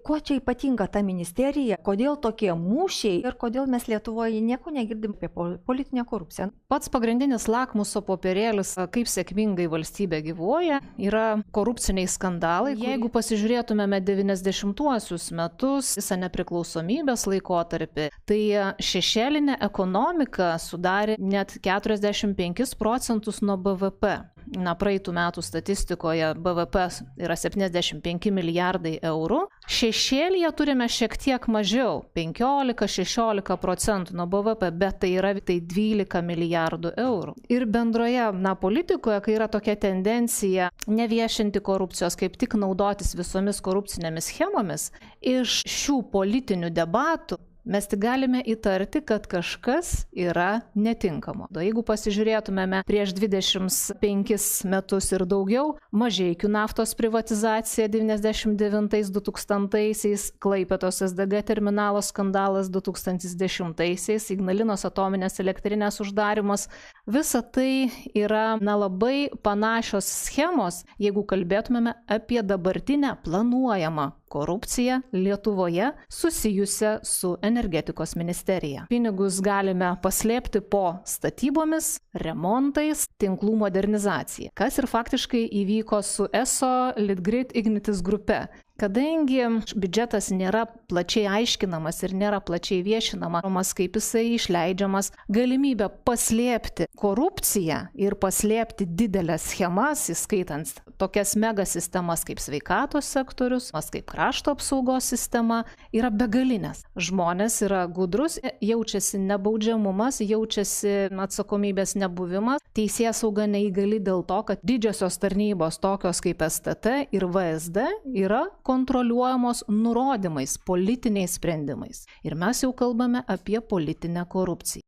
Kuo čia ypatinga ta ministerija, kodėl tokie mūšiai ir kodėl mes Lietuvoje nieko negirdim apie politinę korupciją? Pats pagrindinis lakmuso popierėlis, kaip sėkmingai valstybė gyvuoja, yra korupciniai skandalai. Jeigu pasižiūrėtumėme 90-uosius metus, visą nepriklausomybės laikotarpį, tai šešėlinė ekonomika sudarė net 45% nuo BVP. Praeitų metų statistikoje BVP yra 75 milijardai eurų. Šešėlyje turime šiek tiek mažiau, 15-16% nuo BVP, bet tai yra 12 milijardų eurų. Ir bendroje politikoje, kai yra tokia tendencija neviešinti korupcijos, kaip tik naudotis visomis korupcinėmis schemomis, iš šių politinių debatų mes tik galime įtarti, kad kažkas yra netinkamo. Jeigu pasižiūrėtumėme prieš 25 metus ir daugiau, Mažeikių naftos privatizacija 99-2000-aisiais, Klaipėdos SDG terminalo skandalas 2010-aisiais, Ignalinos atominės elektrinės uždarimas, visa tai yra labai panašios schemos, jeigu kalbėtumėme apie dabartinę planuojamą korupciją Lietuvoje susijusią su energetikos ministerija. Pinigus galime paslėpti po statybomis, remontais, tinklų modernizacija, kas ir faktiškai įvyko su ESO Litgrid Ignitis grupe. Kadangi biudžetas nėra plačiai aiškinamas ir nėra plačiai viešinamas, kaip jisai išleidžiamas, galimybė paslėpti korupciją ir paslėpti didelės schemas, įskaitant tokias mega sistemas kaip sveikatos sektorius, kaip krašto apsaugos sistema, yra begalinės. Žmonės yra gudrus, jaučiasi nebaudžiamumas, jaučiasi atsakomybės nebuvimas, teisėsauga neįgali dėl to, kad didžiosios tarnybos tokios kaip STT ir VSD yra kontroliuojamos nurodymais, politiniais sprendimais. Ir mes jau kalbame apie politinę korupciją.